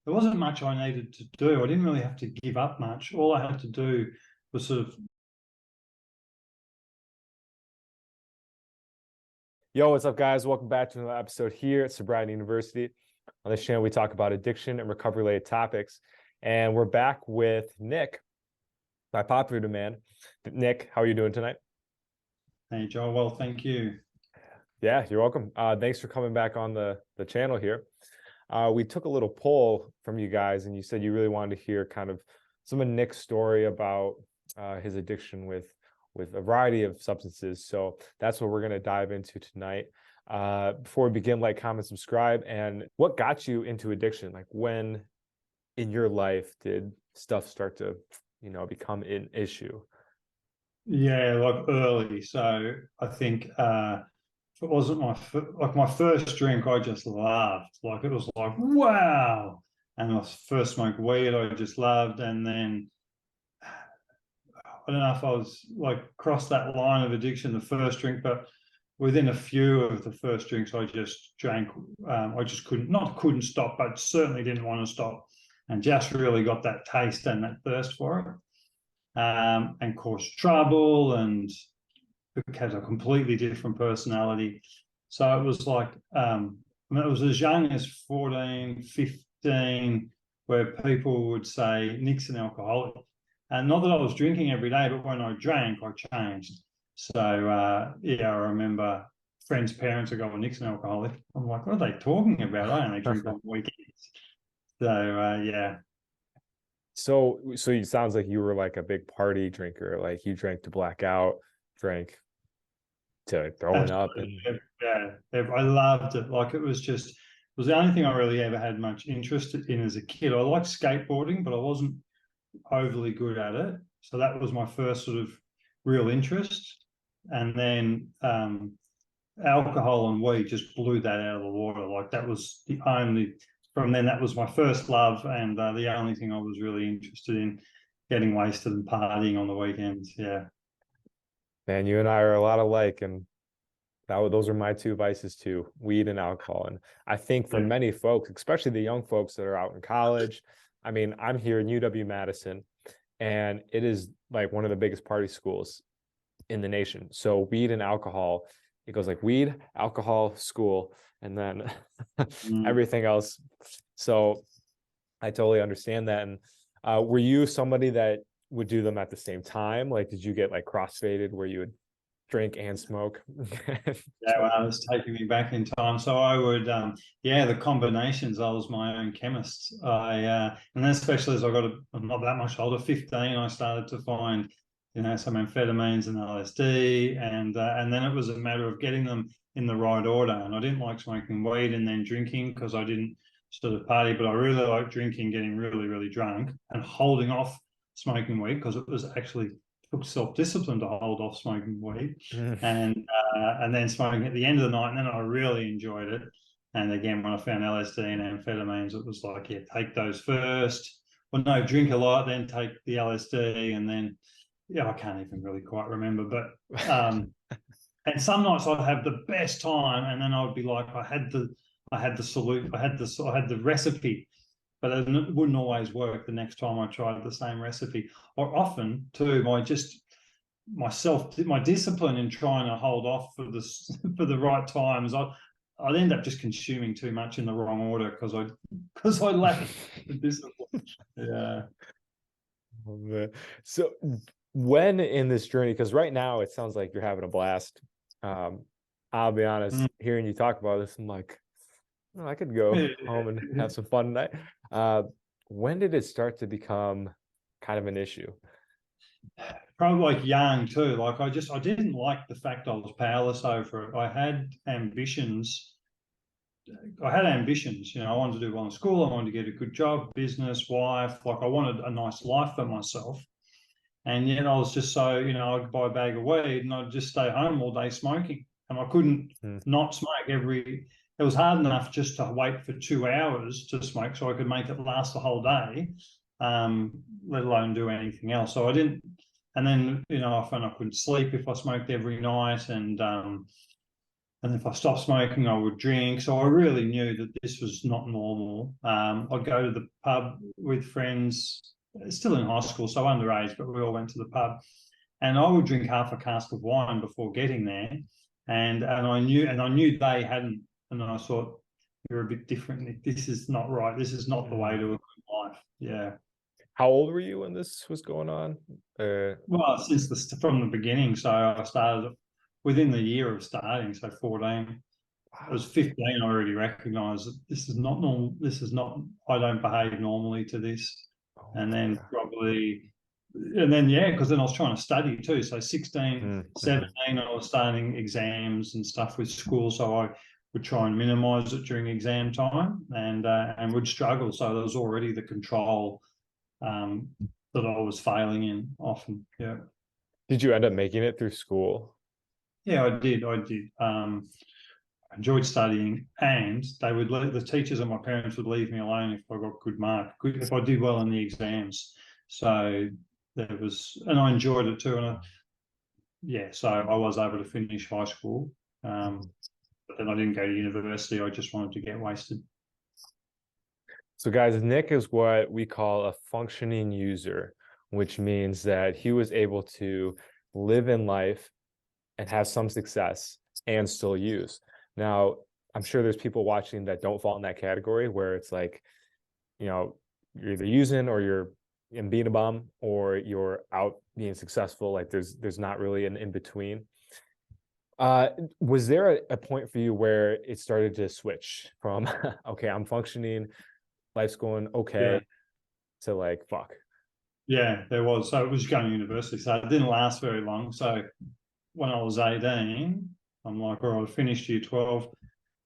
there wasn't much I needed to do. I didn't really have to give up much. All I had to do was sort of. Yo, what's up, guys? Welcome back to another episode here at Sobriety University. On this channel, we talk about addiction and recovery-related topics. And we're back with Nick, by popular demand. Nick, how are you doing tonight? Hey, Joel. Well, thank you. Yeah, you're welcome. Thanks for coming back on the channel here. We took a little poll from you guys, and you said you really wanted to hear kind of some of Nick's story about his addiction with a variety of substances. So that's what we're going to dive into tonight. Before we begin, like, comment, subscribe. And what got you into addiction? Like, when in your life did stuff start to, become an issue? Yeah, like early. So I think if it wasn't my first drink, I just loved. Like, it was like, wow. And I first smoked weed, I just loved. And then I don't know if I was like crossed that line of addiction the first drink, but within a few of the first drinks, I just drank. I just couldn't stop, but certainly didn't want to stop, and just really got that taste and that thirst for it, and caused trouble and had a completely different personality. So it was like, it was as young as 14, 15, where people would say Nick's an alcoholic. And not that I was drinking every day, but when I drank, I changed. So, I remember friends' parents would go, well, Nick's an alcoholic. I'm like, what are they talking about? I only drink on weekends. So, yeah. So it sounds like you were like a big party drinker. Like, you drank to black out, drank to throwing up. And Yeah, I loved it. Like, it was the only thing I really ever had much interest in as a kid. I liked skateboarding, but I wasn't overly good at it. So that was my first sort of real interest. And then alcohol and weed just blew that out of the water. Like, that was from then, that was my first love, and the only thing I was really interested in, getting wasted and partying on the weekends. Yeah. Man, you and I are a lot alike, and those are my two vices too, weed and alcohol. And I think for many folks, especially the young folks that are out in college, I mean, I'm here in UW-Madison, and it is like one of the biggest party schools in the nation. So weed and alcohol, it goes like weed, alcohol, school, and then everything else. So I totally understand that. And were you somebody that would do them at the same time? Like, did you get like crossfaded where you would drink and smoke? Yeah, well, it's taking me back in time. So I would, the combinations. I was my own chemist. And then especially as I'm not that much older, 15, I started to find, some amphetamines and LSD, and then it was a matter of getting them in the right order. And I didn't like smoking weed and then drinking, because I didn't sort of party, but I really liked drinking, getting really, really drunk, and holding off smoking weed, because it was actually took self-discipline to hold off smoking weed, and then smoking at the end of the night. And then I really enjoyed it. And again, when I found LSD and amphetamines, it was like, yeah, take those first. Well, no, drink a lot, then take the LSD, and then, I can't even really quite remember. But and some nights I'd have the best time, and then I would be like, I had the recipe, but it wouldn't always work the next time I tried the same recipe. Or often too, my discipline in trying to hold off for the right times, I'd end up just consuming too much in the wrong order, because I lacked the discipline. Yeah. Oh, man. So when in this journey, because right now it sounds like you're having a blast. I'll be honest, hearing you talk about this, I'm like, oh, I could go home and have some fun tonight. When did it start to become kind of an issue? Probably like young too. Like, I didn't like the fact I was powerless over it. I had ambitions. I wanted to do well in school. I wanted to get a good job, business, wife. Like, I wanted a nice life for myself. And yet I was just so, I'd buy a bag of weed and I'd just stay home all day smoking. And I couldn't not smoke it was hard enough just to wait for 2 hours to smoke so I could make it last the whole day, let alone do anything else. So I didn't. And then, I found I couldn't sleep if I smoked every night. And And if I stopped smoking, I would drink. So I really knew that this was not normal. I'd go to the pub with friends, still in high school, so underage, but we all went to the pub. And I would drink half a cask of wine before getting there. And I knew they hadn't. And I thought, you're a bit different. This is not right. This is not the way to a good life. Yeah. How old were you when this was going on? Well, from the beginning. So I started within the year of starting, so 14. I was 15, I already recognised that this is not normal. This is not, I don't behave normally to this. Oh, And then yeah, because then I was trying to study too. So 16, 17, I was starting exams and stuff with school. So I would try and minimise it during exam time and would struggle. So there was already the control that I was failing in often. Yeah. Did you end up making it through school? Yeah, I did. I enjoyed studying, and the teachers and my parents would leave me alone if I got if I did well in the exams. So and I enjoyed it too. So I was able to finish high school, but then I didn't go to university. I just wanted to get wasted. So guys, Nick is what we call a functioning user, which means that he was able to live in life and have some success and still use. Now, I'm sure there's people watching that don't fall in that category where it's like, you're either using or you're being a bum or you're out being successful. Like there's not really an in between. Was there a point for you where it started to switch from, okay, I'm functioning, life's going okay, to like, fuck? Yeah, there was. So it was going to university. So it didn't last very long. So when I was 18, I'm like, all right, I finished year 12.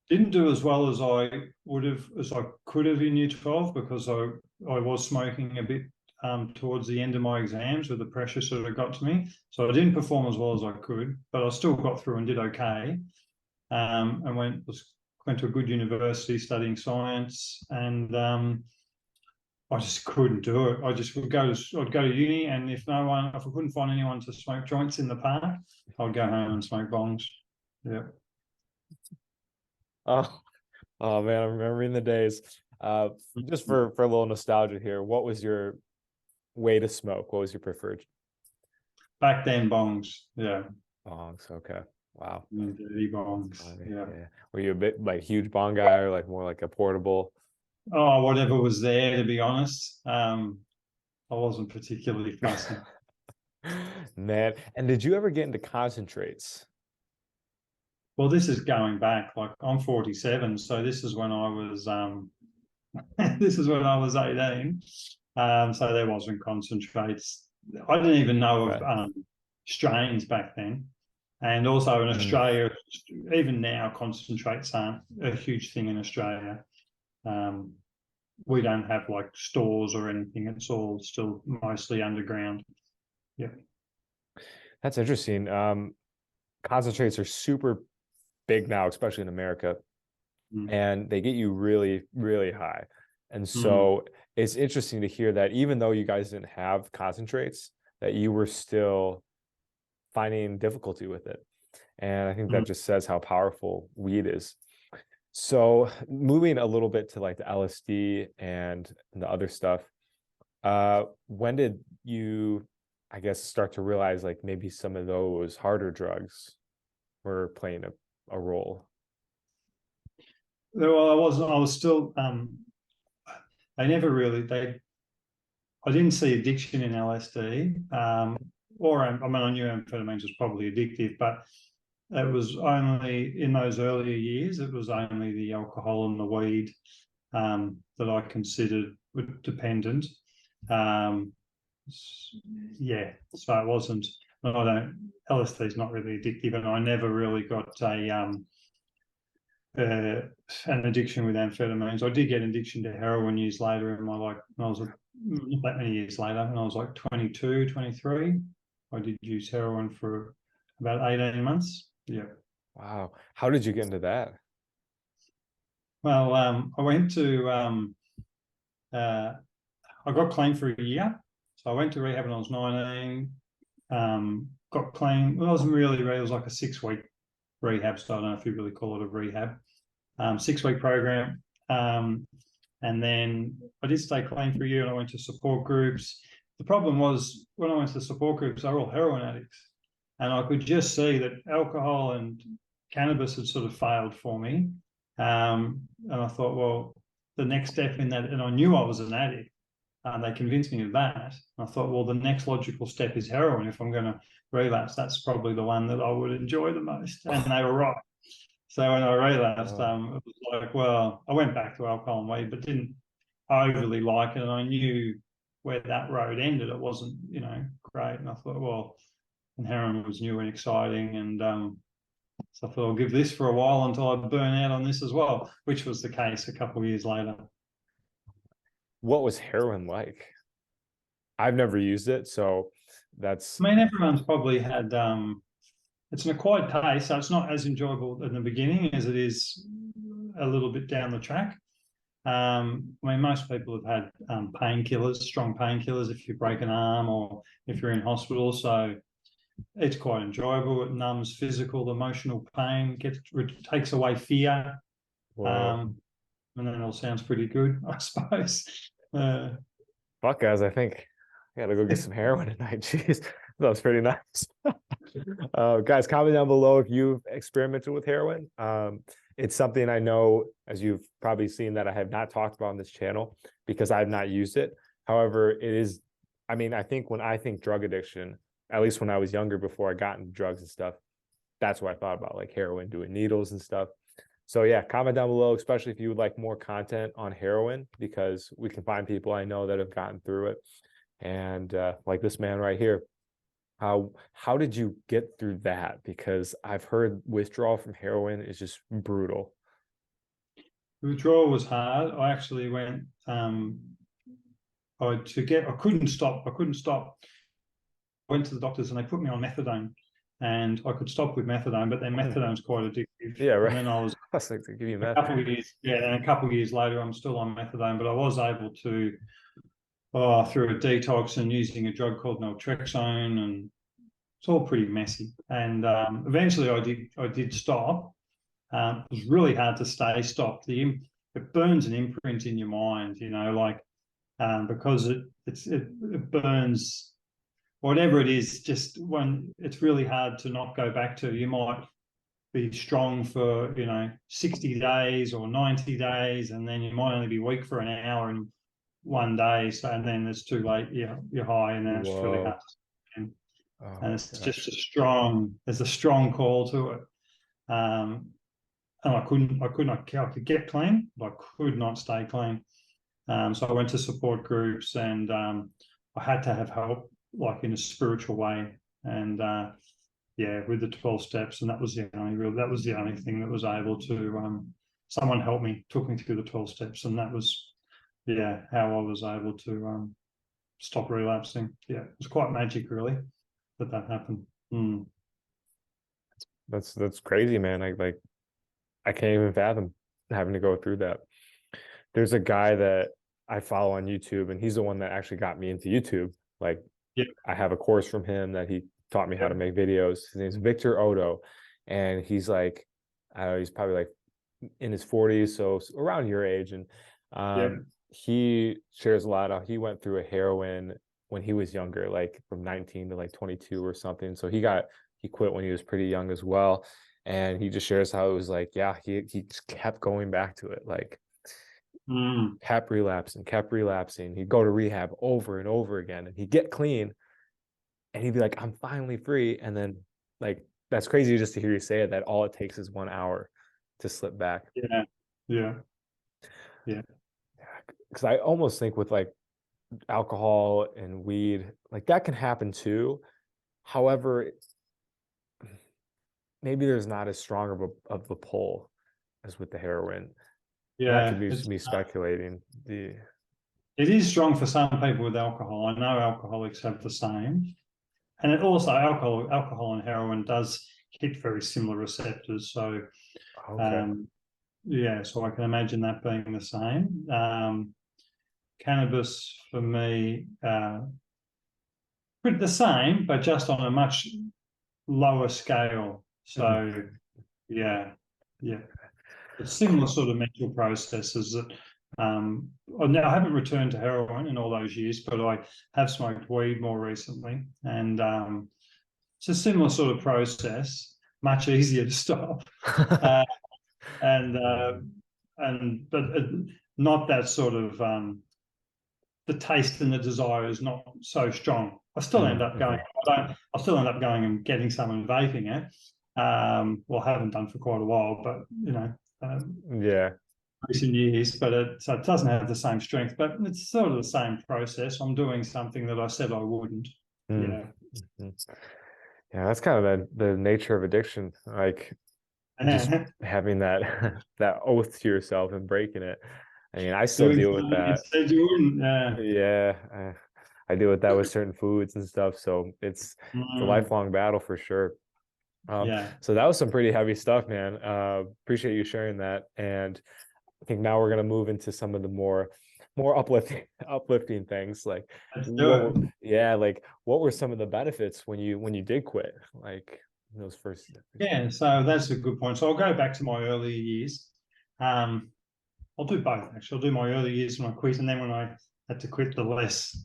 Didn't do as well as I could have in year 12 because I was smoking a bit towards the end of my exams where the pressure sort of got to me. So I didn't perform as well as I could, but I still got through and did okay. And went to a good university studying science, and I just couldn't do it. I'd go to uni, and if I couldn't find anyone to smoke joints in the park, I'd go home and smoke bongs. Yeah. Oh man, I'm remembering the days. Just for a little nostalgia here, what was your way to smoke? What was your preferred? Back then, bongs. Yeah. Bongs. Okay. Wow. Dirty bongs. Yeah. Were you a bit like huge bong guy or like more like a portable? Oh, whatever was there, to be honest. I wasn't particularly fussy. Man, and did you ever get into concentrates? Well, this is going back. Like I'm 47, so this is when I was this is when I was 18. So there wasn't concentrates. I didn't even know of strains back then. And also in Australia, even now, concentrates aren't a huge thing in Australia. We don't have like stores or anything. It's all still mostly underground. Yeah. That's interesting. Concentrates are super big now, especially in America, and they get you really, really high. And so it's interesting to hear that even though you guys didn't have concentrates, that you were still finding difficulty with it. And I think that just says how powerful weed is. So moving a little bit to like the LSD and the other stuff, when did you, I guess, start to realize like maybe some of those harder drugs were playing a role? Well, I was still, I didn't see addiction in LSD. I knew amphetamines was probably addictive, but it was only in those earlier years, it was only the alcohol and the weed that I considered dependent. So it wasn't, LSD is not really addictive, and I never really got an addiction with amphetamines. I did get an addiction to heroin years later in my life. I was not that many years later, and I was like 22, 23. I did use heroin for about 18 months. Yeah. Wow. How did you get into that? Well, I went to, I got clean for a year. So I went to rehab when I was 19, got clean. Well, it wasn't really, it was like a 6-week rehab. So I don't know if you really call it a rehab. 6-week program. And then I did stay clean for a year, and I went to support groups. The problem was when I went to support groups, they were all heroin addicts. And I could just see that alcohol and cannabis had sort of failed for me. And I thought, well, the next step in that, and I knew I was an addict. They convinced me of that. I thought, well, the next logical step is heroin. If I'm going to relapse, that's probably the one that I would enjoy the most. And they were right. So when I relapsed, it was like, well, I went back to alcohol and weed, but didn't overly like it. And I knew where that road ended. It wasn't, great. And I thought, well, and heroin was new and exciting. And so I thought I'll give this for a while until I burn out on this as well, which was the case a couple of years later. What was heroin like? I've never used it, so that's... I mean, everyone's probably had... it's an acquired taste, so it's not as enjoyable in the beginning as it is a little bit down the track. I mean, most people have had painkillers, strong painkillers, if you break an arm or if you're in hospital. So it's quite enjoyable. It numbs physical, emotional pain, takes away fear. And then it all sounds pretty good, I suppose. Fuck, guys, I think I gotta go get some heroin tonight. Jeez, that was pretty nice. Guys, comment down below if you've experimented with heroin. It's something I know, as you've probably seen, that I have not talked about on this channel because I've not used it. However, it is, I mean, I think when I think drug addiction, at least when I was younger, before I got into drugs and stuff, that's what I thought about, like heroin, doing needles and stuff. So yeah, comment down below, especially if you would like more content on heroin, because we can find people I know that have gotten through it. And like this man right here, how did you get through that? Because I've heard withdrawal from heroin is just brutal. Withdrawal was hard. I actually went I couldn't stop. I went to the doctors and they put me on methadone, and I could stop with methadone, but then methadone's quite addictive. Yeah, right. And then I was like to give you a couple of years, and a couple of years later, I'm still on methadone, but I was able to, through a detox and using a drug called naltrexone, and it's all pretty messy. And eventually, I did stop. It was really hard to stay stopped. It burns an imprint in your mind, because it burns. Whatever it is, just when it's really hard to not go back to. You might be strong for 60 days or 90 days, and then you might only be weak for an hour in one day. So, and then it's too late. You're high, and then it's really hard. And it's just there's a strong call to it. And I could get clean, but I could not stay clean. So I went to support groups, and I had to have help, like in a spiritual way, and with the 12 steps, and that was the only thing that was able to someone helped me, took me through the 12 steps, and that was how I was able to stop relapsing. It was quite magic, really, that happened. That's crazy, man. I can't even fathom having to go through that. There's a guy that I follow on YouTube, and he's the one that actually got me into YouTube. I have a course from him that he taught me how to make videos. His name's Victor Odo, and he's like, I don't know, he's probably like in his 40s, so around your age. And he shares a lot of, he went through a heroin when he was younger, like from 19 to like 22 or something. So he quit when he was pretty young as well. And he just shares how it was like, he just kept going back to it, like kept relapsing. He'd go to rehab over and over again, and he'd get clean, and he'd be like, I'm finally free. And then, like, that's crazy just to hear you say it, that all it takes is 1 hour to slip back. Yeah. Because I almost think with like alcohol and weed, like that can happen too. However, maybe there's not as strong of a pull as with the heroin. That could be just me speculating. It is strong for some people with alcohol. I know alcoholics have the same, and it also alcohol and heroin does hit very similar receptors. So, so I can imagine that being the same. Cannabis for me, the same, but just on a much lower scale. So Yeah, yeah. It's similar sort of mental processes that I haven't returned to heroin in all those years, but I have smoked weed more recently, and it's a similar sort of process, much easier to stop, uh, and but not that sort of the taste and the desire is not so strong. I still end up going. I still end up going and getting some and vaping it. Well, I haven't done for quite a while, but Yeah. recent years. But so it doesn't have the same strength, but it's sort of the same process. I'm doing something that I said I wouldn't. Yeah. Yeah, that's kind of the nature of addiction. Like just having that that oath to yourself and breaking it. I mean, I still Doing deal with something you that. said you wouldn't. Yeah, I deal with that with certain foods and stuff. So it's a lifelong battle for sure. Yeah. So that was some pretty heavy stuff, man. Appreciate you sharing that. And I think now we're gonna move into some of the more uplifting things. Like Let's do it. like what were some of the benefits when you did quit? Like those first. Yeah, so that's a good point. So I'll go back to my earlier years. I'll do both actually. I'll do my early years when I quit, and then when I had to quit the less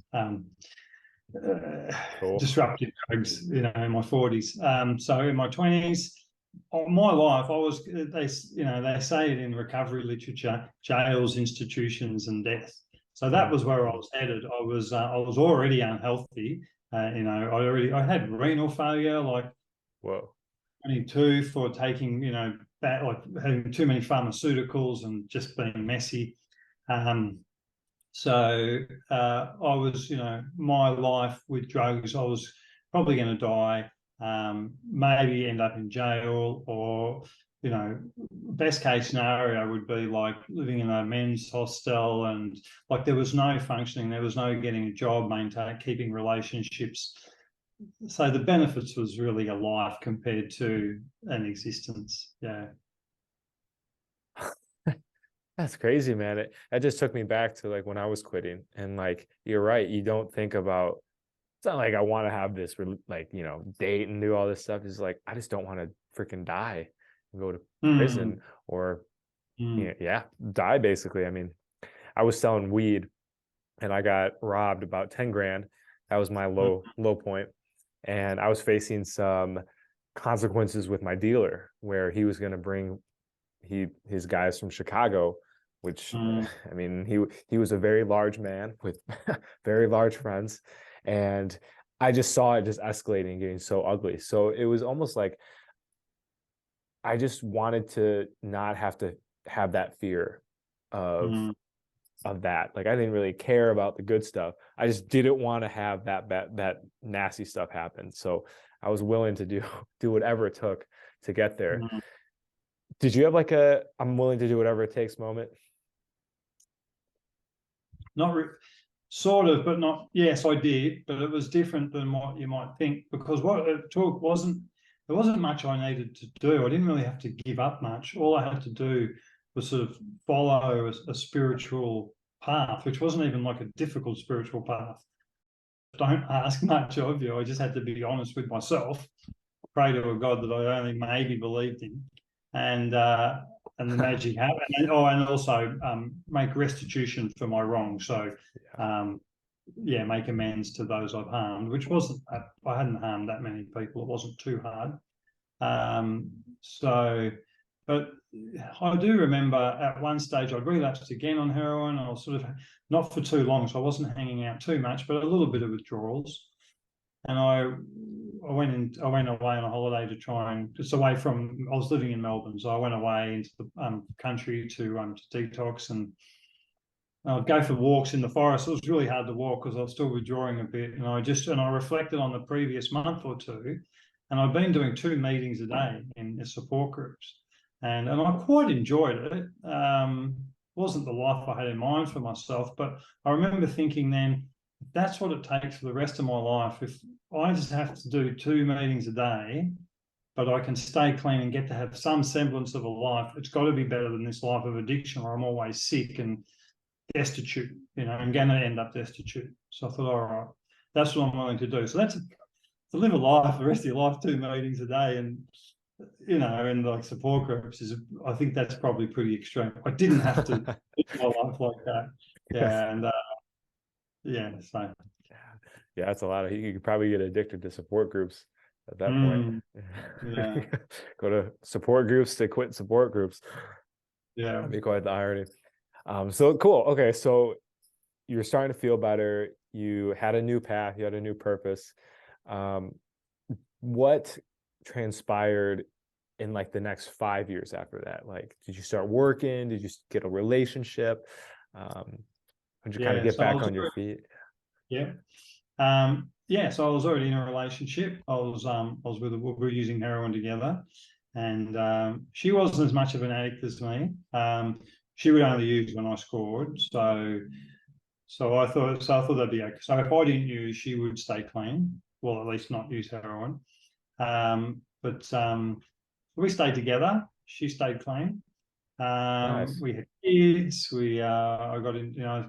Cool. disruptive drugs, in my 40s. So in my 20s, my life, I was they say it in recovery literature: jails, institutions, and death. So that was where I was headed. I was already unhealthy. I had renal failure, like Whoa. 22, for taking like having too many pharmaceuticals and just being messy. So I was, my life with drugs, I was probably going to die, maybe end up in jail, or, best case scenario would be like living in a men's hostel, and like there was no functioning, there was no getting a job, maintaining, keeping relationships. So the benefits was really a life compared to an existence. Yeah. That's crazy, man. That just took me back to like when I was quitting. And like you're right, you don't think about it's not like I want to have this like, date and do all this stuff. It's like I just don't want to freaking die and go to prison or die basically. I mean, I was selling weed and I got robbed about 10 grand. That was my low point. And I was facing some consequences with my dealer where he was going to bring his guys from Chicago, which I mean, he was a very large man with very large friends. And I just saw it just escalating, getting so ugly. So it was almost like I just wanted to not have to have that fear of that. Like I didn't really care about the good stuff. I just didn't want to have that nasty stuff happen. So I was willing to do whatever it took to get there. Did you have like I'm willing to do whatever it takes moment? Not sort of, but not. Yes, I did, but it was different than what you might think, because what it took there wasn't much I needed to do. I didn't really have to give up much. All I had to do was sort of follow a spiritual path, which wasn't even like a difficult spiritual path. Don't ask much of you. I just had to be honest with myself, pray to a God that I only maybe believed in, and the magic happened. And also make restitution for my wrongs. So, make amends to those I've harmed, which wasn't. I hadn't harmed that many people. It wasn't too hard. But I do remember at one stage I'd relapsed again on heroin. I was sort of not for too long, so I wasn't hanging out too much, but a little bit of withdrawals. And I went away on a holiday to try and just away from. I was living in Melbourne, so I went away into the country to detox, and I'd go for walks in the forest. It was really hard to walk because I was still withdrawing a bit, and I reflected on the previous month or two, and I've been doing 2 meetings a day in the support groups, and I quite enjoyed it. Wasn't the life I had in mind for myself, but I remember thinking then, if that's what it takes for the rest of my life, if I just have to do 2 meetings a day, but I can stay clean and get to have some semblance of a life, it's got to be better than this life of addiction where I'm always sick and destitute. I'm going to end up destitute. So I thought, all right, that's what I'm willing to do. So that's to live a life, the rest of your life, 2 meetings a day, and you know, in like support groups is, I think that's probably pretty extreme. I didn't have to live my life like that. Yeah, and yeah, so Yeah, that's a lot of, you could probably get addicted to support groups at that point. yeah, Go to support groups to quit support groups. yeah. That'd be quite the irony. So cool. Okay, so you're starting to feel better. You had a new path. You had a new purpose. What transpired in like the next 5 years after that? Like, did you start working? Did you get a relationship? Did you kind of Yeah, get so I back was on your feet? yeah. Yeah, so I was already in a relationship. I was with we were using heroin together, and she wasn't as much of an addict as me. She would only use when I scored, so I thought that'd be okay. So if I didn't use, she would stay clean. Well, at least not use heroin. But we stayed together. She stayed clean. Nice. We had kids. I got in, you know,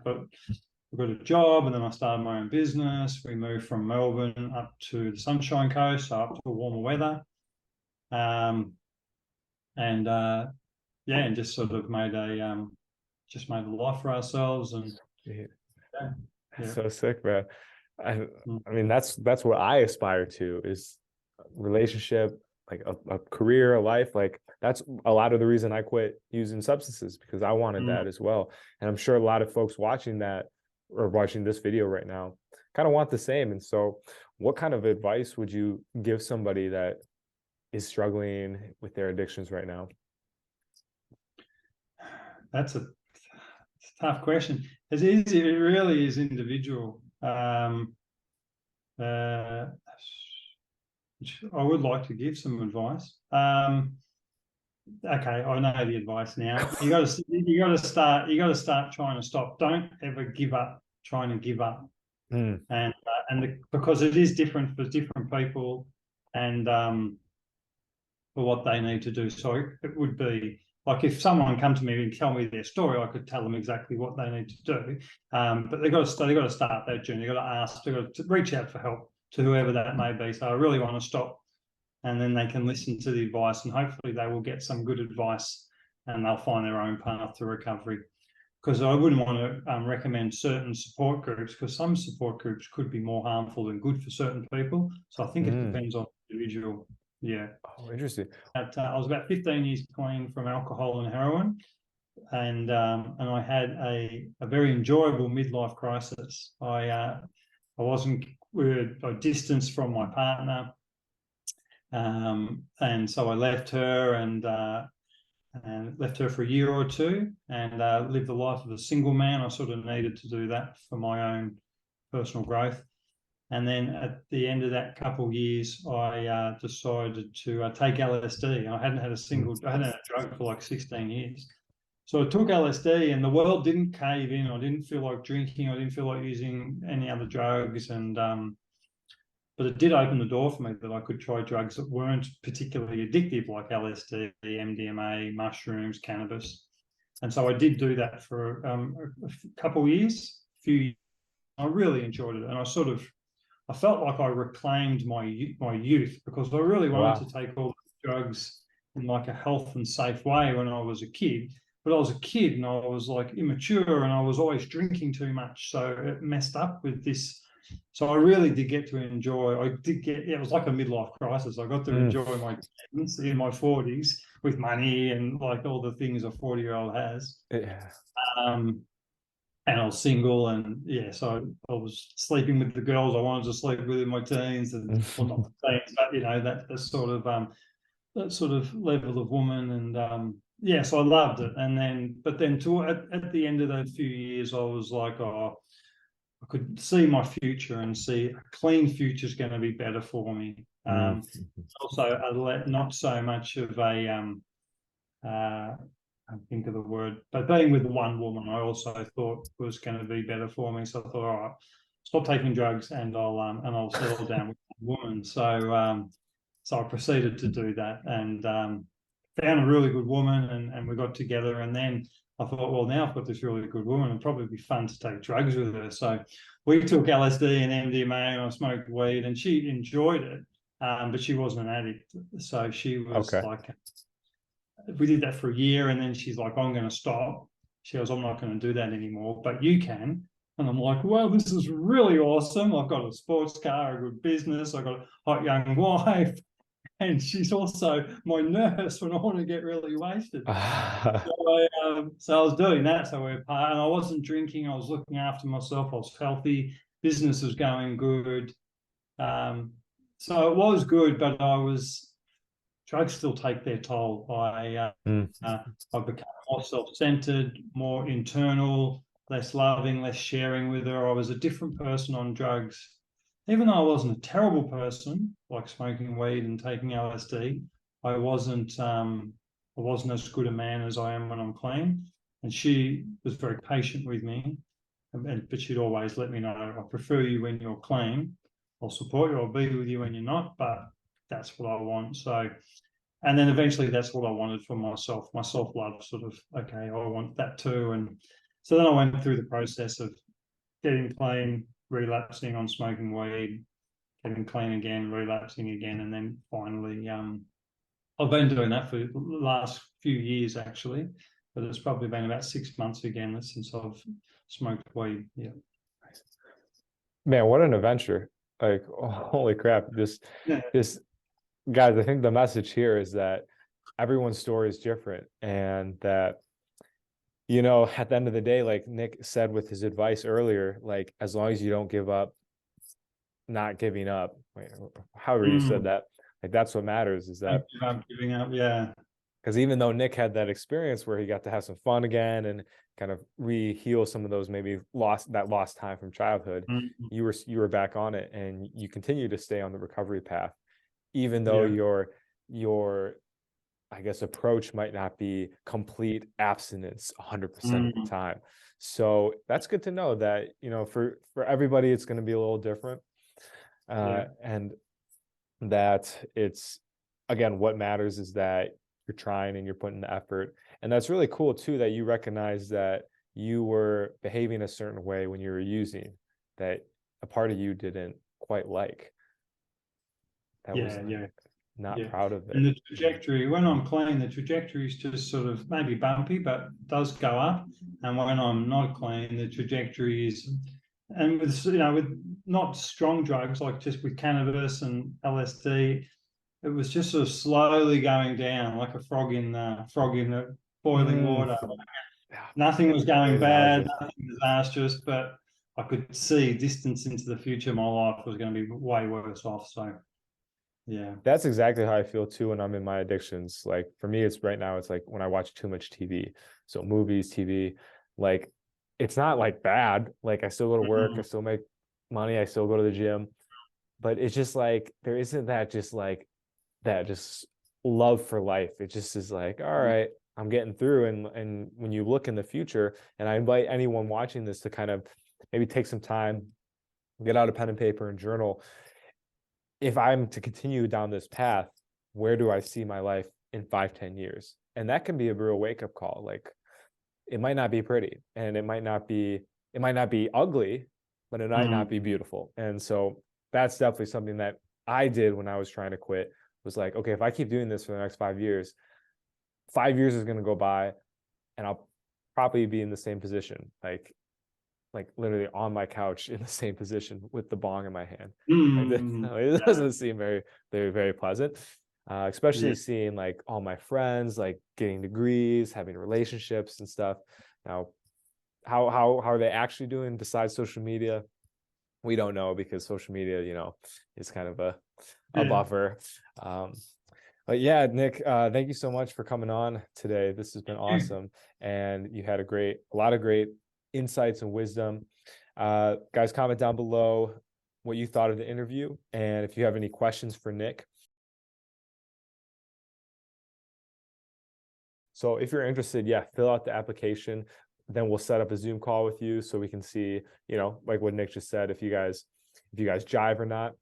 I got a job, and then I started my own business. We moved from Melbourne up to the Sunshine Coast, so up to warmer weather, and yeah, and just sort of made a life for ourselves, and Yeah. yeah, That's yeah. so sick, man. I, Mm. I mean, that's what I aspire to, is a relationship, like a career, a life. Like that's a lot of the reason I quit using substances, because I wanted Mm. that as well. And I'm sure a lot of folks watching that or watching this video right now kind of want the same. And so what kind of advice would you give somebody that is struggling with their addictions right now? That's a tough question. It really is individual. Uh, which I would like to give some advice. Okay, I know the advice now. You got to start trying to stop. Don't ever give up trying to give up, Mm, because it is different for different people, and for what they need to do. So it would be like if someone come to me and tell me their story, I could tell them exactly what they need to do. But they've got to start that journey. They've got to ask. They've got to reach out for help to whoever that may be. So I really want to stop, and then they can listen to the advice, and hopefully they will get some good advice, and they'll find their own path to recovery. Because I wouldn't want to recommend certain support groups, because some support groups could be more harmful than good for certain people. So I think it mm. depends on the individual. Yeah. Oh, interesting. I was about 15 years clean from alcohol and heroin, and I had a very enjoyable midlife crisis. I wasn't we were a distance from my partner, and so I left her and left her for a year or two, and lived the life of a single man. I sort of needed to do that for my own personal growth. And then at the end of that couple of years, I decided to take LSD. I hadn't had a drug for like 16 years. So I took LSD, and the world didn't cave in. I didn't feel like drinking. I didn't feel like using any other drugs. But it did open the door for me that I could try drugs that weren't particularly addictive, like LSD, MDMA, mushrooms, cannabis. And so I did do that for a couple of years, few years. I really enjoyed it, and I felt like I reclaimed my youth, because I really wanted Wow. to take all the drugs in like a health and safe way when I was a kid. But I was a kid, and I was like immature, and I was always drinking too much. So it messed up with this. So I really did get to enjoy. It was like a midlife crisis. I got to Mm. enjoy my teens in my 40s with money and like all the things a 40-year-old has. Yeah. Um, and I was single, and yeah, so I was sleeping with the girls I wanted to sleep with in my teens, and well, not the teens, but you know that sort of level of woman, and yeah, so I loved it. And then, but then at the end of those few years, I was like, oh, I could see my future and see a clean future is going to be better for me. Mm. Also, not so much of a uh, I can't think of the word, but being with one woman, I also thought was going to be better for me. So I thought, all right, stop taking drugs, and I'll settle down with one woman. So I proceeded to do that, and found a really good woman, and we got together. And then I thought, well, now I've got this really good woman, it'd probably be fun to take drugs with her. So we took LSD and MDMA, and I smoked weed, and she enjoyed it. but she wasn't an addict. So she was Okay. like, we did that for a year, and then she's like, I'm going to stop. She goes, I'm not going to do that anymore, but you can. And I'm like, well, this is really awesome. I've got a sports car, a good business, I've got a hot young wife, and she's also my nurse when I want to get really wasted. So I was doing that. So we're part, and I wasn't drinking. I was looking after myself. I was healthy. Business was going good. So it was good, but drugs still take their toll. I became more self-centered, more internal, less loving, less sharing with her. I was a different person on drugs. Even though I wasn't a terrible person, like smoking weed and taking LSD, I wasn't as good a man as I am when I'm clean. And she was very patient with me, but she'd always let me know, I prefer you when you're clean. I'll support you. I'll be with you when you're not, but that's what I want. So, and then eventually that's what I wanted for myself. My self-love sort of, okay, I want that too. And so then I went through the process of getting clean, relapsing on smoking weed, getting clean again, relapsing again, and then finally, I've been doing that for the last few years actually, but it's probably been about 6 months again since I've smoked weed. Yeah. Man, what an adventure. Like, oh, holy crap. This guys, I think the message here is that everyone's story is different, and that, you know, at the end of the day, like Nick said with his advice earlier, like, as long as you don't give up, not giving up, however you said that, like, that's what matters, is that I'm giving up. Yeah. because even though Nick had that experience where he got to have some fun again and kind of re-heal some of those maybe lost time from childhood, you were back on it, and you continue to stay on the recovery path, even though your I guess approach might not be complete abstinence 100% of the time. So that's good to know that, you know, for everybody it's going to be a little different, and that it's, again, what matters is that you're trying and you're putting the effort. And that's really cool too, that you recognize that you were behaving a certain way when you were using, that a part of you didn't quite like. That was not proud of it. And the trajectory, when I'm clean, the trajectory is just sort of maybe bumpy, but does go up. And when I'm not clean, the trajectory is, and with, you know, with not strong drugs, like just with cannabis and LSD, it was just sort of slowly going down like a frog in the boiling water. Nothing was going bad, nothing disastrous, but I could see distance into the future. My life was going to be way worse off. So, yeah. That's exactly how I feel too when I'm in my addictions. Like for me, it's right now, it's like when I watch too much TV. So movies, TV, like it's not like bad. Like I still go to work, I still make money, I still go to the gym. But it's just like there isn't that just love for life. It just is like, all right, I'm getting through. And when you look in the future, and I invite anyone watching this to kind of maybe take some time, get out a pen and paper and journal. If I'm to continue down this path, where do I see my life in 5-10 years? And that can be a real wake-up call. Like it might not be pretty, and it might not be ugly, but it might not be beautiful. And so that's definitely something that I did when I was trying to quit, was like, okay, if I keep doing this for the next 5 years, 5 years is going to go by and I'll probably be in the same position, like literally on my couch in the same position with the bong in my hand. It doesn't seem very, very, very pleasant, especially seeing like all my friends like getting degrees, having relationships and stuff. Now, how are they actually doing besides social media? We don't know, because social media, you know, is kind of a buffer. But yeah, Nick, thank you so much for coming on today. This has been awesome, and you had a lot of great insights and wisdom. Guys, comment down below what you thought of the interview, and if you have any questions for Nick. So if you're interested, fill out the application. Then we'll set up a Zoom call with you so we can see, you know, like what Nick just said, if you guys jive or not.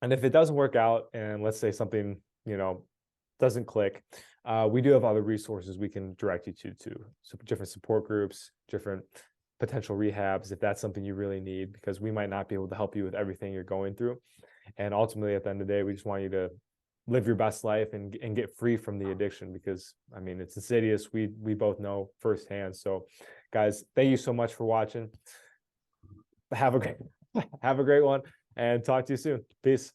And if it doesn't work out, and let's say something, you know, doesn't click, we do have other resources we can direct you to different support groups, different potential rehabs, if that's something you really need, because we might not be able to help you with everything you're going through. And ultimately, at the end of the day, we just want you to live your best life and get free from the addiction, because I mean, it's insidious. We both know firsthand. So guys, thank you so much for watching. Have a great one, and talk to you soon. Peace.